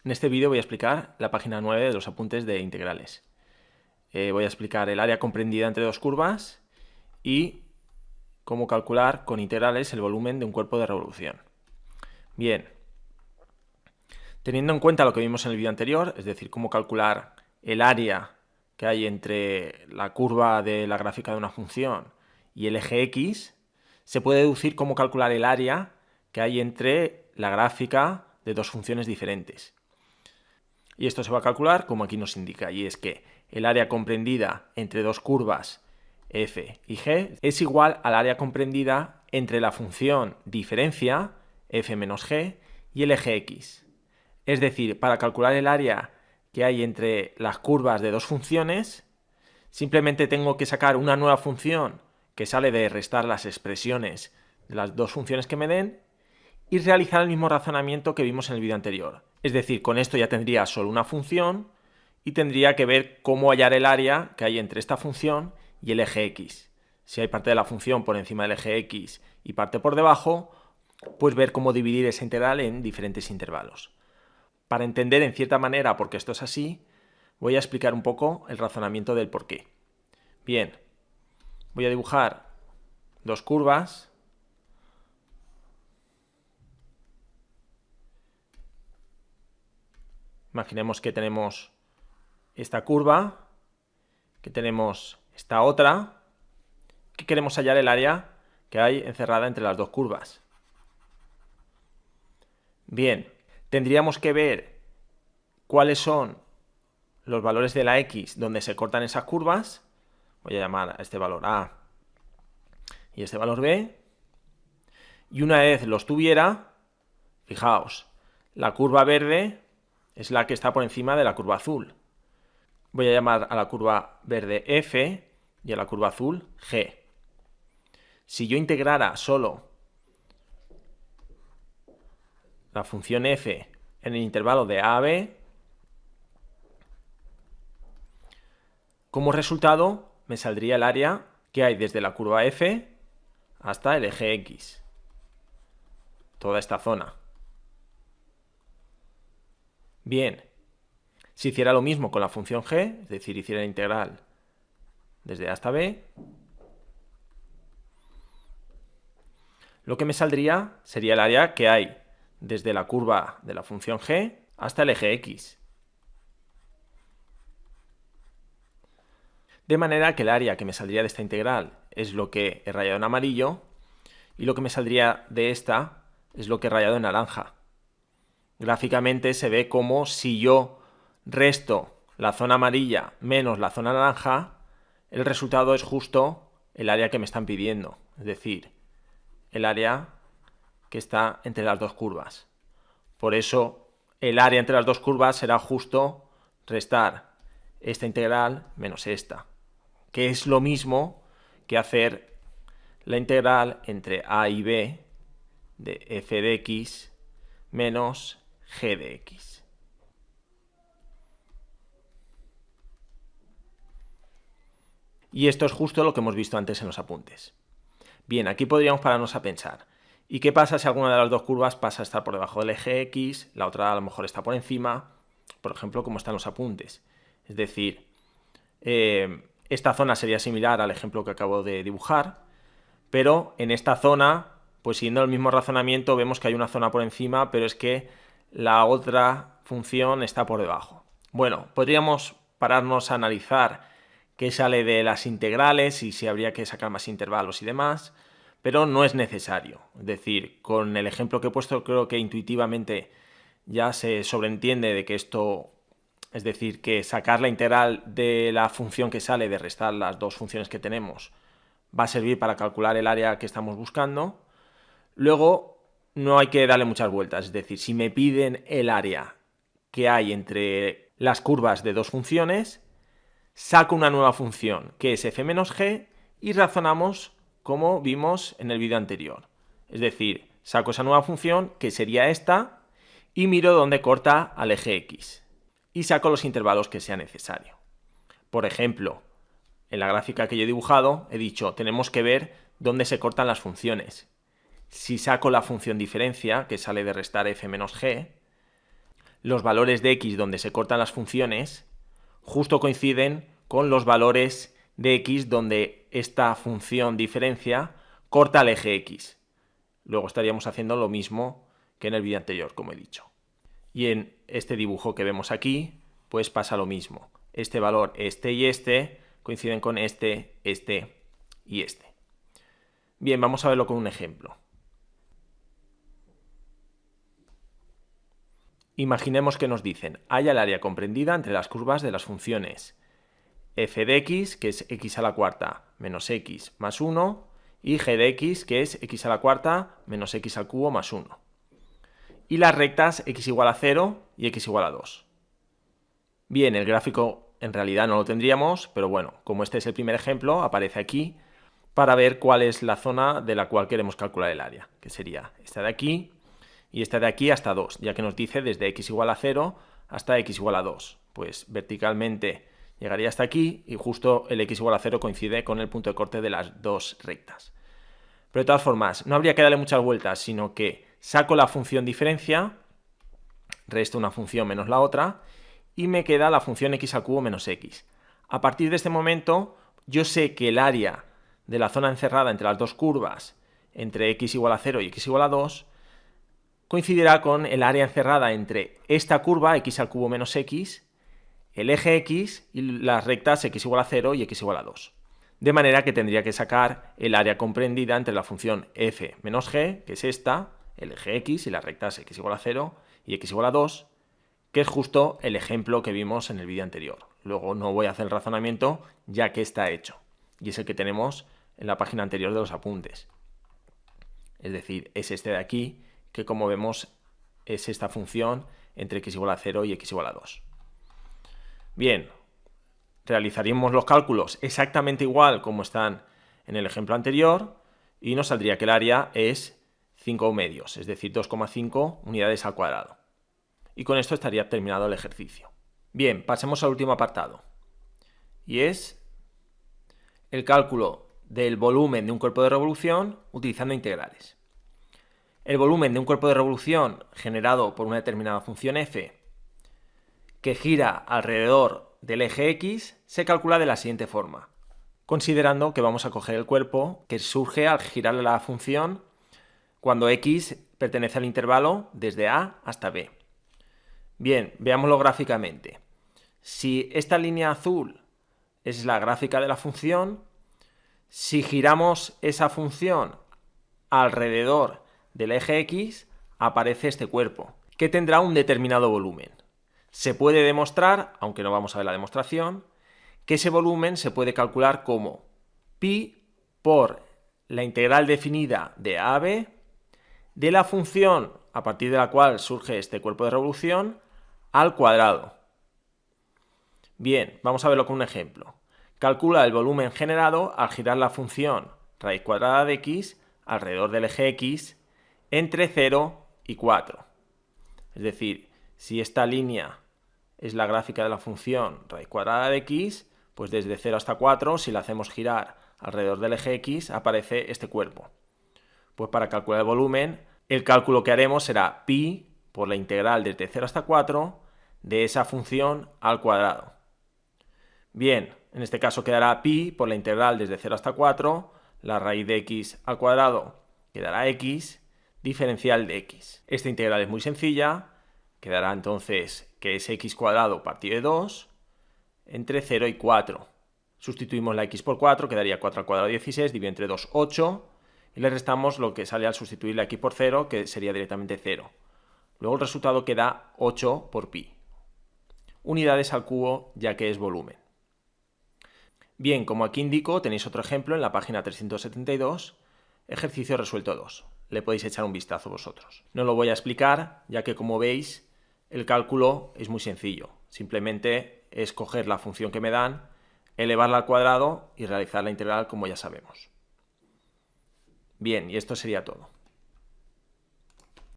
En este vídeo voy a explicar la página 9 de los apuntes de integrales. Voy a explicar el área comprendida entre dos curvas y cómo calcular con integrales el volumen de un cuerpo de revolución. Bien, teniendo en cuenta lo que vimos en el vídeo anterior, es decir, cómo calcular el área que hay entre la curva de la gráfica de una función y el eje X, se puede deducir cómo calcular el área que hay entre la gráfica de dos funciones diferentes. Y esto se va a calcular como aquí nos indica, y es que el área comprendida entre dos curvas f y g es igual al área comprendida entre la función diferencia f menos g y el eje x. Es decir, para calcular el área que hay entre las curvas de dos funciones, simplemente tengo que sacar una nueva función que sale de restar las expresiones de las dos funciones que me den y realizar el mismo razonamiento que vimos en el vídeo anterior. Es decir, con esto ya tendría solo una función y tendría que ver cómo hallar el área que hay entre esta función y el eje x. Si hay parte de la función por encima del eje x y parte por debajo, pues ver cómo dividir esa integral en diferentes intervalos. Para entender en cierta manera por qué esto es así, voy a explicar un poco el razonamiento del por qué. Bien, voy a dibujar dos curvas. Imaginemos que tenemos esta curva, que tenemos esta otra, que queremos hallar el área que hay encerrada entre las dos curvas. Bien, tendríamos que ver cuáles son los valores de la x donde se cortan esas curvas. Voy a llamar a este valor A y este valor B. Y una vez los tuviera, fijaos, la curva verde es la que está por encima de la curva azul. Voy a llamar a la curva verde f y a la curva azul g. Si yo integrara solo la función f en el intervalo de a a b, como resultado me saldría el área que hay desde la curva f hasta el eje x, toda esta zona. Bien, si hiciera lo mismo con la función g, es decir, hiciera la integral desde a hasta b, lo que me saldría sería el área que hay desde la curva de la función g hasta el eje x. De manera que el área que me saldría de esta integral es lo que he rayado en amarillo y lo que me saldría de esta es lo que he rayado en naranja. Gráficamente se ve como si yo resto la zona amarilla menos la zona naranja, el resultado es justo el área que me están pidiendo, es decir, el área que está entre las dos curvas. Por eso el área entre las dos curvas será justo restar esta integral menos esta, que es lo mismo que hacer la integral entre a y b de f de x menos g de x. Y esto es justo lo que hemos visto antes en los apuntes. Bien, aquí podríamos pararnos a pensar. ¿Y qué pasa si alguna de las dos curvas pasa a estar por debajo del eje x, la otra a lo mejor está por encima? Por ejemplo, como están los apuntes. Es decir, esta zona sería similar al ejemplo que acabo de dibujar, pero en esta zona, pues siguiendo el mismo razonamiento, vemos que hay una zona por encima, pero es que la otra función está por debajo. Bueno, podríamos pararnos a analizar qué sale de las integrales y si habría que sacar más intervalos y demás, pero no es necesario. Es decir, con el ejemplo que he puesto creo que intuitivamente ya se sobreentiende de que esto, es decir, que sacar la integral de la función que sale de restar las dos funciones que tenemos va a servir para calcular el área que estamos buscando. Luego no hay que darle muchas vueltas, es decir, si me piden el área que hay entre las curvas de dos funciones, saco una nueva función que es f menos g y razonamos como vimos en el vídeo anterior. Es decir, saco esa nueva función que sería esta y miro dónde corta al eje x y saco los intervalos que sea necesario. Por ejemplo, en la gráfica que yo he dibujado he dicho tenemos que ver dónde se cortan las funciones. Si saco la función diferencia, que sale de restar f menos g, los valores de x donde se cortan las funciones justo coinciden con los valores de x donde esta función diferencia corta el eje x. Luego estaríamos haciendo lo mismo que en el vídeo anterior, como he dicho. Y en este dibujo que vemos aquí, pues pasa lo mismo. Este valor, este y este, coinciden con este, este y este. Bien, vamos a verlo con un ejemplo. Imaginemos que nos dicen, halla el área comprendida entre las curvas de las funciones f de x, que es x a la cuarta menos x más 1, y g de x, que es x a la cuarta menos x al cubo más 1. Y las rectas x igual a 0 y x igual a 2. Bien, el gráfico en realidad no lo tendríamos, pero bueno, como este es el primer ejemplo, aparece aquí para ver cuál es la zona de la cual queremos calcular el área, que sería esta de aquí y esta de aquí hasta 2, ya que nos dice desde x igual a 0 hasta x igual a 2. Pues verticalmente llegaría hasta aquí y justo el x igual a 0 coincide con el punto de corte de las dos rectas. Pero de todas formas, no habría que darle muchas vueltas, sino que saco la función diferencia, resto una función menos la otra, y me queda la función x al cubo menos x. A partir de este momento, yo sé que el área de la zona encerrada entre las dos curvas, entre x igual a 0 y x igual a 2, coincidirá con el área encerrada entre esta curva, x al cubo menos x, el eje x y las rectas x igual a 0 y x igual a 2. De manera que tendría que sacar el área comprendida entre la función f menos g, que es esta, el eje x y las rectas x igual a 0 y x igual a 2, que es justo el ejemplo que vimos en el vídeo anterior. Luego no voy a hacer el razonamiento ya que está hecho, y es el que tenemos en la página anterior de los apuntes. Es decir, es este de aquí, que como vemos es esta función entre x igual a 0 y x igual a 2. Bien, realizaríamos los cálculos exactamente igual como están en el ejemplo anterior y nos saldría que el área es 5 medios, es decir, 2,5 unidades al cuadrado. Y con esto estaría terminado el ejercicio. Bien, pasemos al último apartado. Y es el cálculo del volumen de un cuerpo de revolución utilizando integrales. El volumen de un cuerpo de revolución generado por una determinada función f que gira alrededor del eje x se calcula de la siguiente forma, considerando que vamos a coger el cuerpo que surge al girar la función cuando x pertenece al intervalo desde a hasta b. Bien, veámoslo gráficamente. Si esta línea azul es la gráfica de la función, si giramos esa función alrededor del eje x, aparece este cuerpo, que tendrá un determinado volumen. Se puede demostrar, aunque no vamos a ver la demostración, que ese volumen se puede calcular como pi por la integral definida de a a b de la función a partir de la cual surge este cuerpo de revolución al cuadrado. Bien, vamos a verlo con un ejemplo. Calcula el volumen generado al girar la función raíz cuadrada de x alrededor del eje x entre 0 y 4. Es decir, si esta línea es la gráfica de la función raíz cuadrada de x, pues desde 0 hasta 4, si la hacemos girar alrededor del eje x, aparece este cuerpo. Pues para calcular el volumen, el cálculo que haremos será pi por la integral desde 0 hasta 4 de esa función al cuadrado. Bien, en este caso quedará pi por la integral desde 0 hasta 4, la raíz de x al cuadrado quedará x, diferencial de x. Esta integral es muy sencilla, quedará entonces que es x cuadrado partido de 2 entre 0 y 4. Sustituimos la x por 4, quedaría 4 al cuadrado 16, dividido entre 2, 8, y le restamos lo que sale al sustituir la x por 0, que sería directamente 0. Luego el resultado queda 8 por pi. Unidades al cubo, ya que es volumen. Bien, como aquí indico, tenéis otro ejemplo en la página 372, ejercicio resuelto 2. Le podéis echar un vistazo vosotros. No lo voy a explicar, ya que como veis, el cálculo es muy sencillo. Simplemente es coger la función que me dan, elevarla al cuadrado y realizar la integral como ya sabemos. Bien, y esto sería todo.